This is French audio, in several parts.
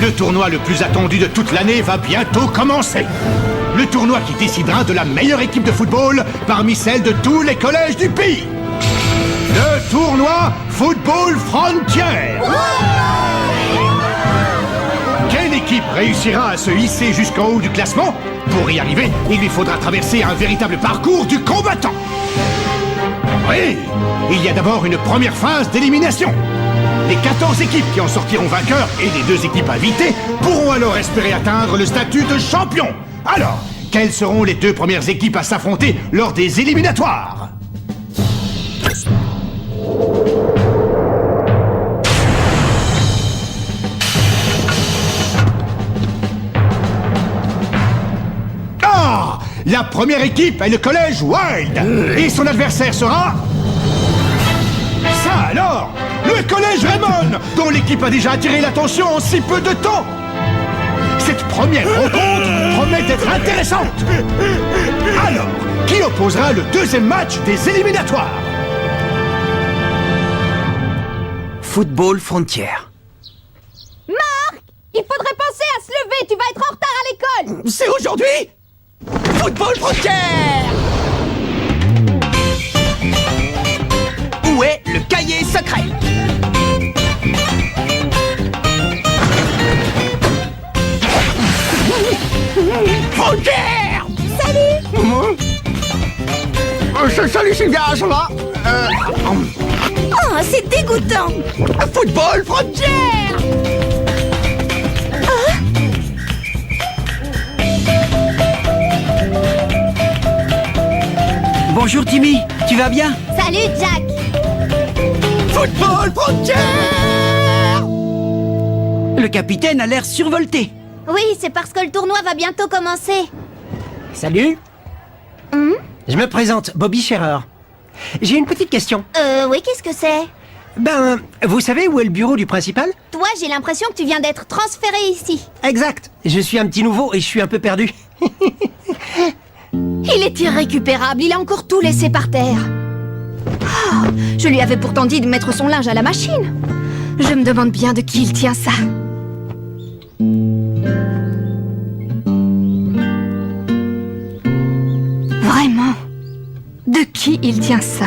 Le tournoi le plus attendu de toute l'année va bientôt commencer. Le tournoi qui décidera de la meilleure équipe de football parmi celles de tous les collèges du pays. Le tournoi Football Frontier. Quelle équipe réussira à se hisser jusqu'en haut du classement? Pour y arriver, il lui faudra traverser un véritable parcours du combattant. Oui, il y a d'abord une première phase d'élimination. Les 14 équipes qui en sortiront vainqueurs et les 2 équipes invitées pourront alors espérer atteindre le statut de champion. Alors, quelles seront les 2 premières équipes à s'affronter lors des éliminatoires? Ah! La première équipe est le collège Wild. Et son adversaire sera... Ça alors! Le collège Raymond, dont l'équipe a déjà attiré l'attention en si peu de temps. Cette première rencontre promet d'être intéressante. Alors, qui opposera le 2e match des éliminatoires? Football Frontier. Marc! Il faudrait penser à se lever, tu vas être en retard à l'école! C'est aujourd'hui? Football Frontier! Où est le cahier secret? Frontier! Salut! Salut Sylvia, ça va? Oh, c'est dégoûtant! Football Frontier! Bonjour Timmy, tu vas bien? Salut, Jack! Football Frontier! Le capitaine a l'air survolté. Oui, c'est parce que le tournoi va bientôt commencer. Salut. Je me présente, Bobby Scherer. J'ai une petite question. Oui, qu'est-ce que c'est? Ben, vous savez où est le bureau du principal? Toi, j'ai l'impression que tu viens d'être transféré ici. Exact. Je suis un petit nouveau et je suis un peu perdu. Il est irrécupérable, il a encore tout laissé par terre. Oh, je lui avais pourtant dit de mettre son linge à la machine. Je me demande bien de qui il tient ça. Vraiment, de qui il tient ça?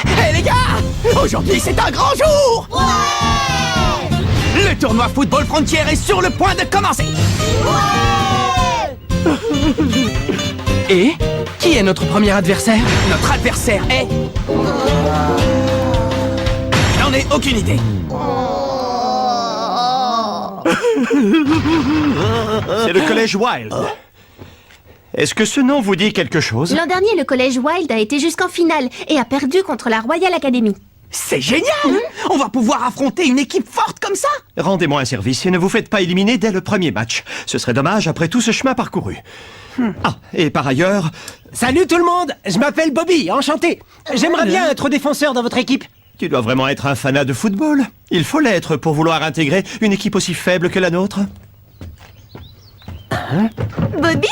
Hé les gars! Aujourd'hui c'est un grand jour! Le tournoi Football Frontier est sur le point de commencer! Et qui est notre premier adversaire? Notre adversaire est... J'en ai aucune idée. C'est le collège Wild. Est-ce que ce nom vous dit quelque chose? L'an dernier, le collège Wild a été jusqu'en finale et a perdu contre la Royal Academy. C'est génial! On va pouvoir affronter une équipe forte comme ça! Rendez-moi un service et ne vous faites pas éliminer dès le premier match. Ce serait dommage après tout ce chemin parcouru. Ah, et par ailleurs... Salut tout le monde, je m'appelle Bobby, enchanté. J'aimerais bien être défenseur dans votre équipe. Tu dois vraiment être un fanat de football. Il faut l'être pour vouloir intégrer une équipe aussi faible que la nôtre. Bobby?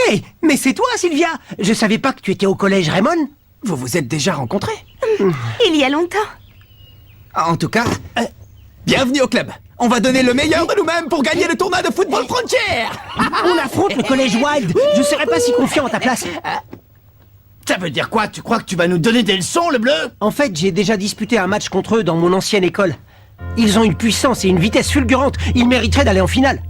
Hey, mais c'est toi Sylvia. Je savais pas que tu étais au collège Raymond. Vous vous êtes déjà rencontrés? Il y a longtemps. En tout cas, bienvenue au club. On va donner le meilleur de nous-mêmes pour gagner le tournoi de Football Frontier. On affronte le collège Wild. Je serais pas si confiant à ta place. Ça veut dire quoi? Tu crois que tu vas nous donner des leçons, le bleu? En fait, j'ai déjà disputé un match contre eux dans mon ancienne école. Ils ont une puissance et une vitesse fulgurante. Ils mériteraient d'aller en finale.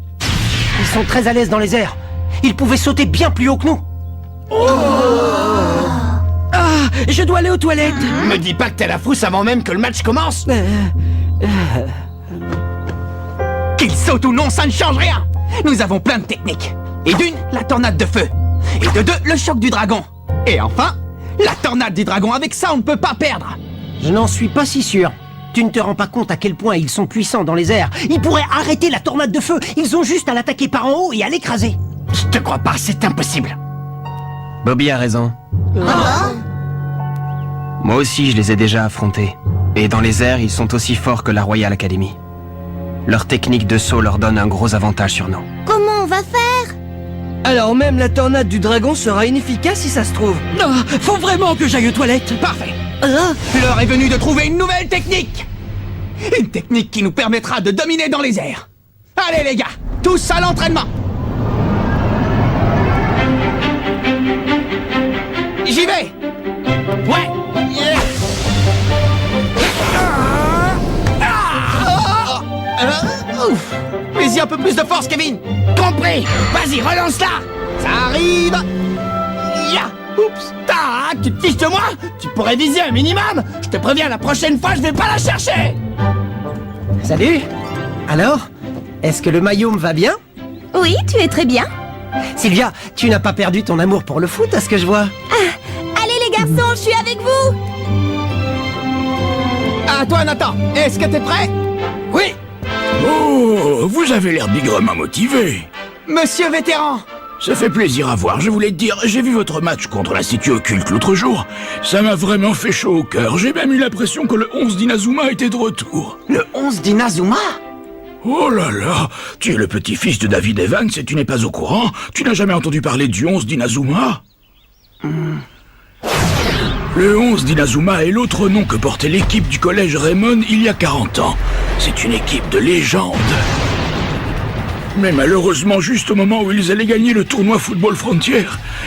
Ils sont très à l'aise dans les airs. Ils pouvaient sauter bien plus haut que nous. Ah, je dois aller aux toilettes. Me dis pas que t'as la frousse avant même que le match commence. Qu'il saute ou non, ça ne change rien. Nous avons plein de techniques. Et d'une, la tornade de feu. Et de deux, le choc du dragon. Et enfin, la tornade du dragon. Avec ça, on ne peut pas perdre. Je n'en suis pas si sûr. Tu ne te rends pas compte à quel point ils sont puissants dans les airs. Ils pourraient arrêter la tornade de feu. Ils ont juste à l'attaquer par en haut et à l'écraser. Je te crois pas, c'est impossible. Bobby a raison. Moi aussi, je les ai déjà affrontés. Et dans les airs, ils sont aussi forts que la Royal Academy. Leur technique de saut leur donne un gros avantage sur nous. Comment on va faire? Alors même la tornade du dragon sera inefficace si ça se trouve. Ah, faut vraiment que j'aille aux toilettes. Parfait. Ah, L'heure est venue de trouver une nouvelle technique. Une technique qui nous permettra de dominer dans les airs. Allez les gars, tous à l'entraînement. J'y vais. Ouais. Ouf. Mais-y un peu plus de force, Kevin. Compris. Vas-y, relance-la. Ça arrive. Ya. Oups. Tu te fiches de moi? Tu pourrais viser un minimum. Je te préviens, la prochaine fois, je vais pas la chercher. Salut. Alors, est-ce que le maillot me va bien? Oui, tu es très bien. Sylvia, tu n'as pas perdu ton amour pour le foot, à ce que je vois. Allez les garçons, je suis avec vous. À toi, Nathan. Est-ce que t'es prêt? Oui. Oh, vous avez l'air bigrement motivé. Monsieur vétéran. Ça fait plaisir à voir, je voulais te dire, j'ai vu votre match contre l'Institut Occulte l'autre jour. Ça m'a vraiment fait chaud au cœur, j'ai même eu l'impression que le 11 d'Inazuma était de retour. Le 11 d'Inazuma? Oh là là, tu es le petit-fils de David Evans et tu n'es pas au courant? Tu n'as jamais entendu parler du 11 d'Inazuma? Le 11 d'Inazuma est l'autre nom que portait l'équipe du collège Raymond il y a 40 ans. C'est une équipe de légende. Mais malheureusement, juste au moment où ils allaient gagner le tournoi Football Frontier,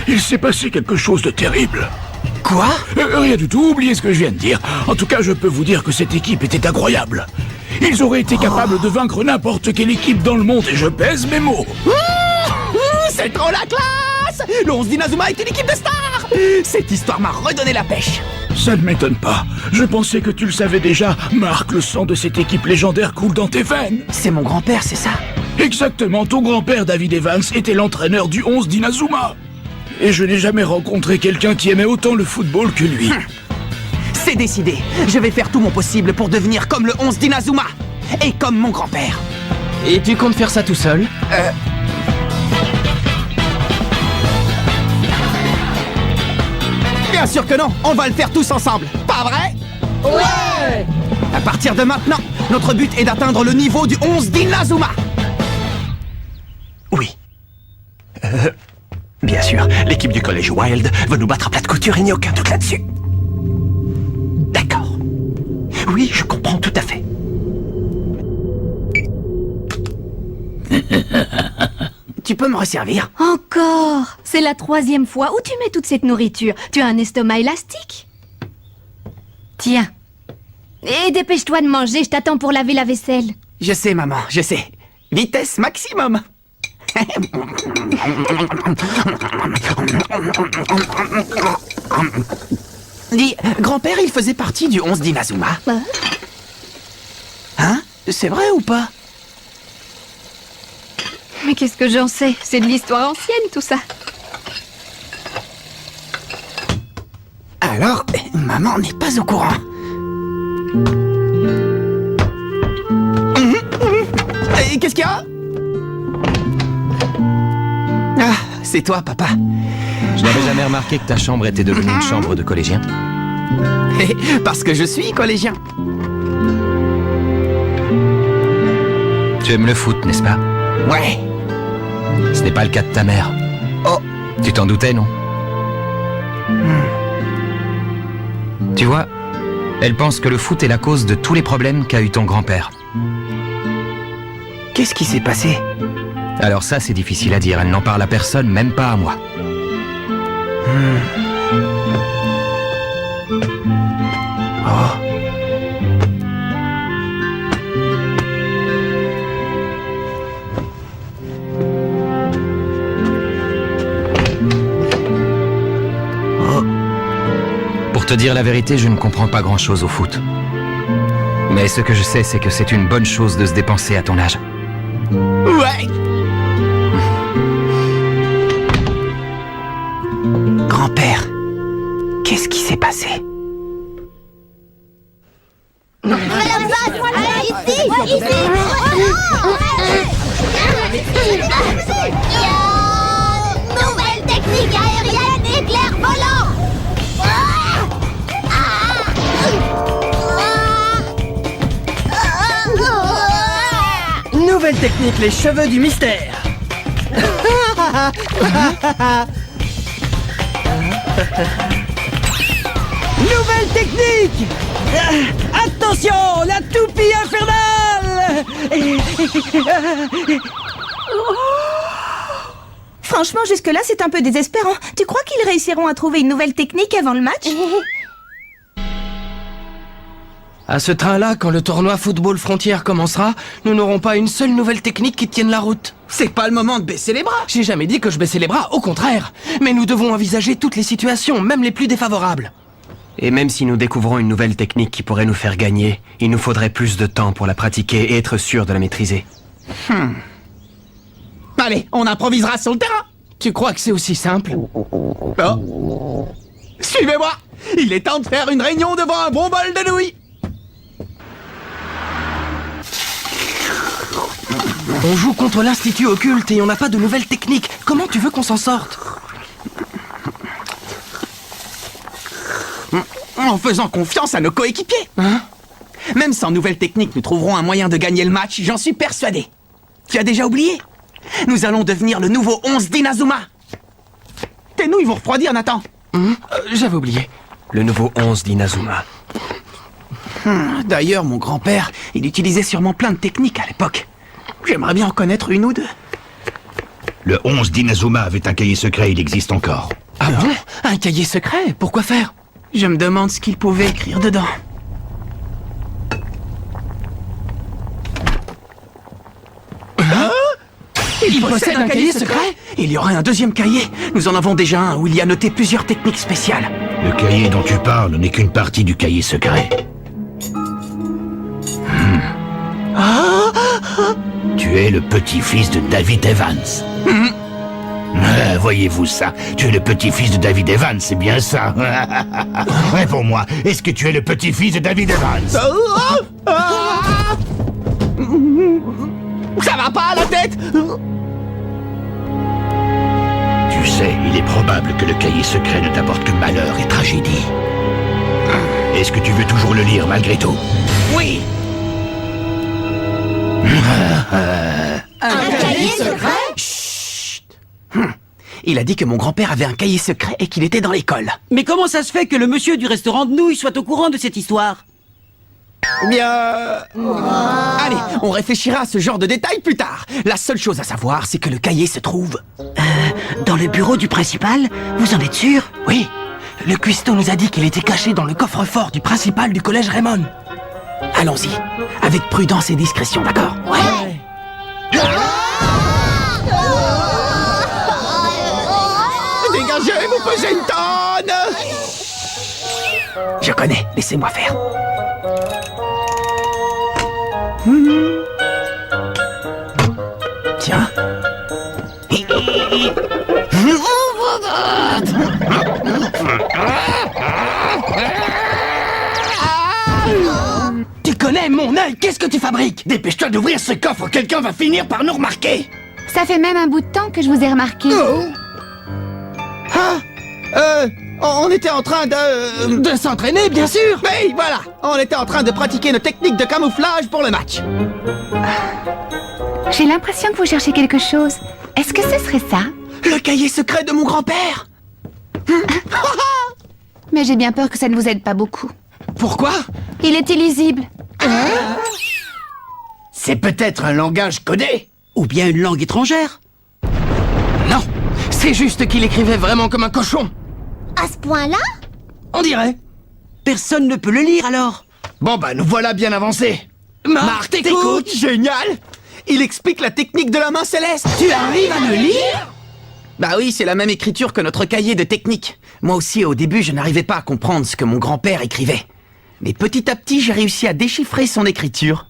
il s'est passé quelque chose de terrible. Quoi? Rien du tout, oubliez ce que je viens de dire. En tout cas, je peux vous dire que cette équipe était incroyable. Ils auraient été capables de vaincre n'importe quelle équipe dans le monde, et je pèse mes mots. C'est trop la classe! Le 11 d'Inazuma est une équipe de stars! Cette histoire m'a redonné la pêche. Ça ne m'étonne pas. Je pensais que tu le savais déjà. Marc, le sang de cette équipe légendaire coule dans tes veines. C'est mon grand-père, c'est ça? Exactement, ton grand-père David Evans était l'entraîneur du 11 d'Inazuma. Et je n'ai jamais rencontré quelqu'un qui aimait autant le football que lui. C'est décidé. Je vais faire tout mon possible pour devenir comme le 11 d'Inazuma. Et comme mon grand-père. Et tu comptes faire ça tout seul? Bien sûr que non, on va le faire tous ensemble. Pas vrai? ouais. À partir de maintenant, notre but est d'atteindre le niveau du 11 d'Inazuma. Oui. Bien sûr, l'équipe du collège Wild va nous battre à plat de couture, il n'y a aucun doute là-dessus. D'accord. Oui, je comprends tout à fait. Tu peux me resservir? Encore. C'est la 3e fois. Où tu mets toute cette nourriture? Tu as un estomac élastique? Tiens. Et dépêche-toi de manger, je t'attends pour laver la vaisselle. Je sais, maman, je sais. Vitesse maximum. Dis, grand-père, il faisait partie du 11 d'Inazuma. Hein? C'est vrai ou pas? Mais qu'est-ce que j'en sais? C'est de l'histoire ancienne, tout ça. Alors, maman n'est pas au courant. Et qu'est-ce qu'il y a? Ah, c'est toi, papa. Je n'avais jamais remarqué que ta chambre était devenue une chambre de collégien. Parce que je suis collégien. Tu aimes le foot, n'est-ce pas? Ouais. Ce n'est pas le cas de ta mère. Oh. Tu t'en doutais, non? Tu vois, elle pense que le foot est la cause de tous les problèmes qu'a eu ton grand-père. Qu'est-ce qui s'est passé? Alors ça, c'est difficile à dire. Elle n'en parle à personne, même pas à moi. Oh. Pour te dire la vérité, je ne comprends pas grand-chose au foot. Mais ce que je sais, c'est que c'est une bonne chose de se dépenser à ton âge. Ouais. Grand-père, qu'est-ce qui s'est passé? Nouvelle technique aérienne, éclair volant. Nouvelle technique, les cheveux du mystère. Nouvelle technique. Attention, la toupie infernale. Franchement, jusque-là, c'est un peu désespérant. Tu crois qu'ils réussiront à trouver une nouvelle technique avant le match? À ce train-là, quand le tournoi Football Frontière commencera, nous n'aurons pas une seule nouvelle technique qui tienne la route. C'est pas le moment de baisser les bras. J'ai jamais dit que je baissais les bras, au contraire. Mais nous devons envisager toutes les situations, même les plus défavorables. Et même si nous découvrons une nouvelle technique qui pourrait nous faire gagner, il nous faudrait plus de temps pour la pratiquer et être sûr de la maîtriser. Allez, on improvisera sur le terrain. Tu crois que c'est aussi simple? Oh. Suivez-moi. Il est temps de faire une réunion devant un bon bol de nouilles. On joue contre l'Institut Occulte et on n'a pas de nouvelles techniques. Comment tu veux qu'on s'en sorte? En faisant confiance à nos coéquipiers. Même sans nouvelle technique, nous trouverons un moyen de gagner le match, j'en suis persuadé. Tu as déjà oublié? Nous allons devenir le nouveau 11 d'Inazuma. Tes nouilles vont refroidir, Nathan. J'avais oublié. Le nouveau 11 d'Inazuma. D'ailleurs, mon grand-père, il utilisait sûrement plein de techniques à l'époque. J'aimerais bien en connaître une ou deux. Le 11 d'Inazuma avait un cahier secret, il existe encore. Ah bon? Un cahier secret? Pourquoi faire? Je me demande ce qu'il pouvait écrire dedans. Il possède un cahier secret? Il y aurait un deuxième cahier. Nous en avons déjà un où il y a noté plusieurs techniques spéciales. Le cahier dont tu parles n'est qu'une partie du cahier secret. Tu es le petit-fils de David Evans. Voyez-vous ça? Tu es le petit-fils de David Evans, c'est bien ça? Réponds-moi, est-ce que tu es le petit-fils de David Evans? Ça va pas à la tête? Tu sais, il est probable que le cahier secret ne t'apporte que malheur et tragédie. Est-ce que tu veux toujours le lire malgré tout? Oui. Un cahier secret? Chut. Il a dit que mon grand-père avait un cahier secret et qu'il était dans l'école. Mais comment ça se fait que le monsieur du restaurant de nouilles soit au courant de cette histoire? Eh bien... Allez, on réfléchira à ce genre de détails plus tard. La seule chose à savoir, c'est que le cahier se trouve... Dans le bureau du principal? Vous en êtes sûr? Oui. Le cuistot nous a dit qu'il était caché dans le coffre-fort du principal du collège Raymond. Allons-y, avec prudence et discrétion, d'accord? Ouais. Dégagez, vous pesez une tonne! Je connais, laissez-moi faire. Tiens. Tu connais mon œil? Qu'est-ce que tu fabriques? Dépêche-toi d'ouvrir ce coffre, quelqu'un va finir par nous remarquer! Ça fait même un bout de temps que je vous ai remarqué. On était en train de... De s'entraîner, bien sûr. Oui, voilà. On était en train de pratiquer nos techniques de camouflage pour le match. J'ai l'impression que vous cherchez quelque chose. Est-ce que ce serait ça? Le cahier secret de mon grand-père. Mais j'ai bien peur que ça ne vous aide pas beaucoup. Pourquoi? Il est illisible. C'est peut-être un langage codé? Ou bien une langue étrangère? Non, c'est juste qu'il écrivait vraiment comme un cochon. À ce point-là? On dirait. Personne ne peut le lire alors. Bon bah nous voilà bien avancés. Marc, t'écoutes? Génial. Il explique la technique de la main céleste. Tu arrives à le lire? Bah oui, c'est la même écriture que notre cahier de technique. Moi aussi, au début, je n'arrivais pas à comprendre ce que mon grand-père écrivait. Mais petit à petit, j'ai réussi à déchiffrer son écriture.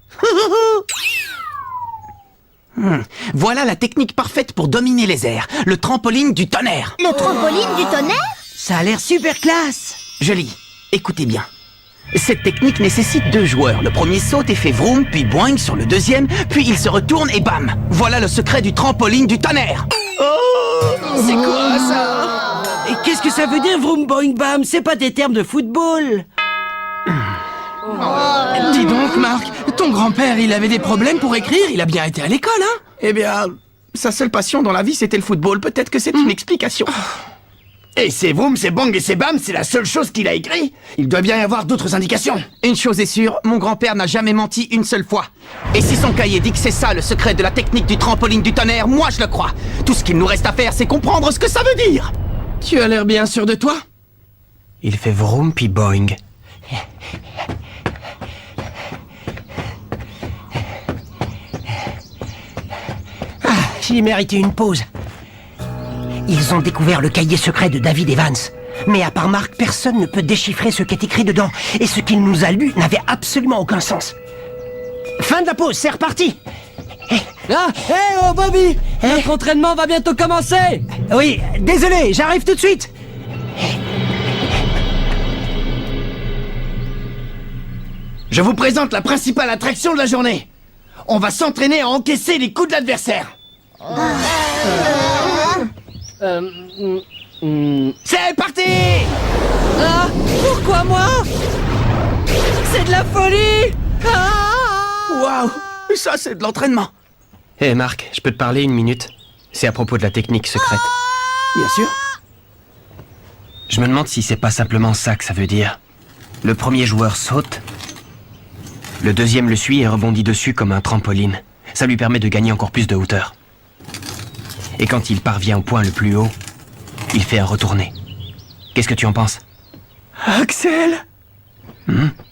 Voilà la technique parfaite pour dominer les airs. Le trampoline du tonnerre. Le trampoline du tonnerre? Ça a l'air super classe. Je lis. Écoutez bien. Cette technique nécessite 2 joueurs. Le premier saute et fait vroom, puis boing sur le deuxième, puis il se retourne et bam. Voilà le secret du trampoline du tonnerre. C'est quoi ça? Et qu'est-ce que ça veut dire vroom boing bam? C'est pas des termes de football. Dis donc, Marc, ton grand-père, il avait des problèmes pour écrire. Il a bien été à l'école, hein? Eh bien, Sa seule passion dans la vie, c'était le football. Peut-être que c'est une explication. Et c'est Vroom, c'est Bang et c'est Bam, c'est la seule chose qu'il a écrit. Il doit bien y avoir d'autres indications. Une chose est sûre, mon grand-père n'a jamais menti une seule fois. Et si son cahier dit que c'est ça le secret de la technique du trampoline du tonnerre, moi je le crois. Tout ce qu'il nous reste à faire, c'est comprendre ce que ça veut dire. Tu as l'air bien sûr de toi. Il fait vroom puis boing. J'ai mérité une pause. Ils ont découvert le cahier secret de David Evans. Mais à part Marc, personne ne peut déchiffrer ce qui est écrit dedans. Et ce qu'il nous a lu n'avait absolument aucun sens. Fin de la pause, c'est reparti. Oh Bobby, notre entraînement va bientôt commencer. Oui, désolé, j'arrive tout de suite. Je vous présente la principale attraction de la journée. On va s'entraîner à encaisser les coups de l'adversaire. C'est parti! Ah, pourquoi moi? C'est de la folie. Waouh, ça c'est de l'entraînement. Hé Marc, je peux te parler une minute? C'est à propos de la technique secrète. Bien sûr. Je me demande si c'est pas simplement ça que ça veut dire. Le premier joueur saute, le deuxième le suit et rebondit dessus comme un trampoline. Ça lui permet de gagner encore plus de hauteur. Et quand il parvient au point le plus haut, il fait un retourné. Qu'est-ce que tu en penses? Axel,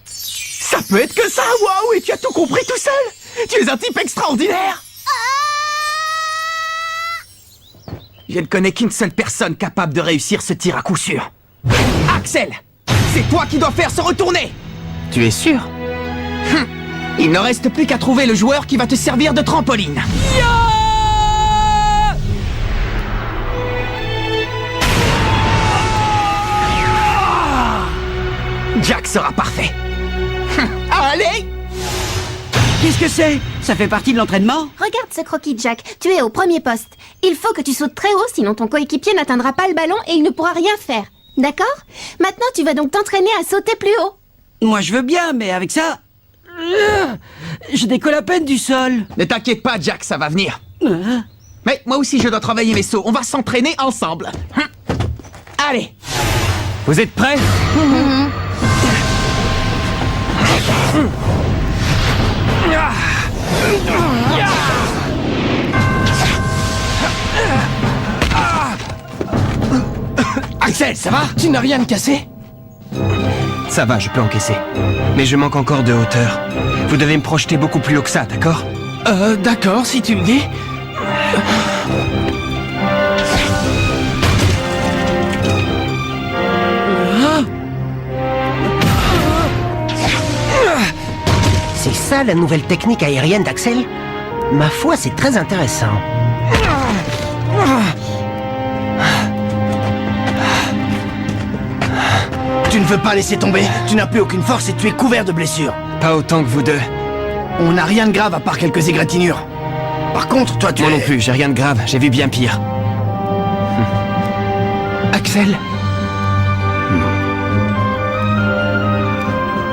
ça peut être que ça, waouh, et tu as tout compris tout seul. Tu es un type extraordinaire. Je ne connais qu'une seule personne capable de réussir ce tir à coup sûr. Axel, c'est toi qui dois faire ce retourné. Tu es sûr? Il ne reste plus qu'à trouver le joueur qui va te servir de trampoline. Jack sera parfait. Allez! Qu'est-ce que c'est? Ça fait partie de l'entraînement? Regarde ce croquis, Jack. Tu es au premier poste. Il faut que tu sautes très haut, sinon ton coéquipier n'atteindra pas le ballon et il ne pourra rien faire. D'accord? Maintenant, tu vas donc t'entraîner à sauter plus haut. Moi je veux bien, mais avec ça... je décolle à peine du sol. Ne t'inquiète pas, Jack, ça va venir. Mais moi aussi, je dois travailler mes sauts. On va s'entraîner ensemble. Allez! Vous êtes prêts? Axel, ça va? Tu n'as rien de cassé? Ça va, je peux encaisser. Mais je manque encore de hauteur. Vous devez me projeter beaucoup plus haut que ça, d'accord? D'accord, si tu le dis. C'est ça la nouvelle technique aérienne d'Axel? Ma foi, c'est très intéressant. Tu ne veux pas laisser tomber. Tu n'as plus aucune force et tu es couvert de blessures. Pas autant que vous deux. On n'a rien de grave à part quelques égratignures. Par contre, toi tu Moi es... non plus, j'ai rien de grave, j'ai vu bien pire. Axel?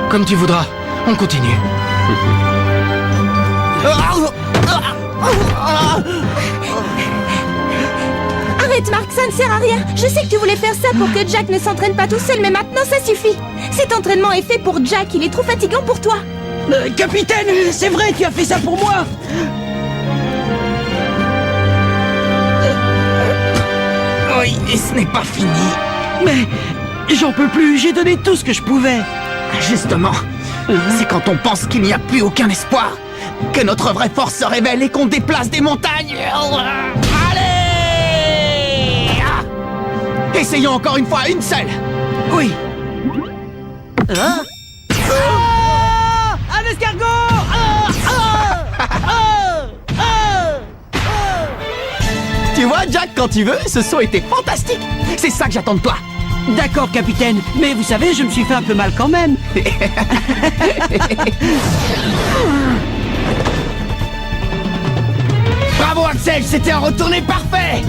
Comme tu voudras. On continue. Arrête, Marc, ça ne sert à rien. Je sais que tu voulais faire ça pour que Jack ne s'entraîne pas tout seul, mais maintenant ça suffit. Cet entraînement est fait pour Jack, il est trop fatigant pour toi. Capitaine, c'est vrai, tu as fait ça pour moi. Oui, et ce n'est pas fini. Mais j'en peux plus, j'ai donné tout ce que je pouvais. Justement, c'est quand on pense qu'il n'y a plus aucun espoir que notre vraie force se révèle et qu'on déplace des montagnes. Allez! Essayons encore une fois, une seule. Oui. Un escargot. Tu vois, Jack, quand tu veux, ce saut était fantastique. C'est ça que j'attends de toi. D'accord, capitaine, mais vous savez, je me suis fait un peu mal quand même. Bravo Axel, c'était un retourné parfait.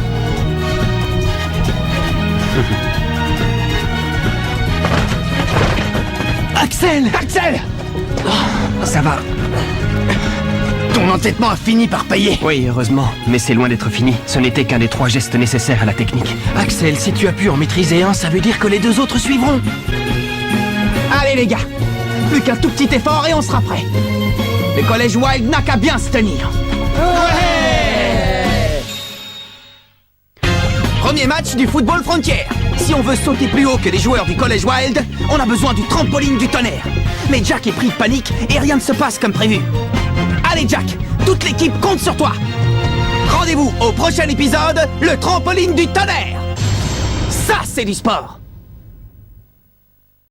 Axel! Axel! Ça va. Ton entêtement a fini par payer. Oui, heureusement, mais c'est loin d'être fini. Ce n'était qu'un des 3 gestes nécessaires à la technique. Axel, si tu as pu en maîtriser un, ça veut dire que les 2 autres suivront. Allez les gars, plus qu'un tout petit effort et on sera prêt. Le collège Wild n'a qu'à bien se tenir. Premier match du football frontière. Si on veut sauter plus haut que les joueurs du collège Wild, on a besoin du trampoline du tonnerre. Mais Jack est pris de panique et rien ne se passe comme prévu. Allez Jack, toute l'équipe compte sur toi. Rendez-vous au prochain épisode, le trampoline du tonnerre. Ça, c'est du sport.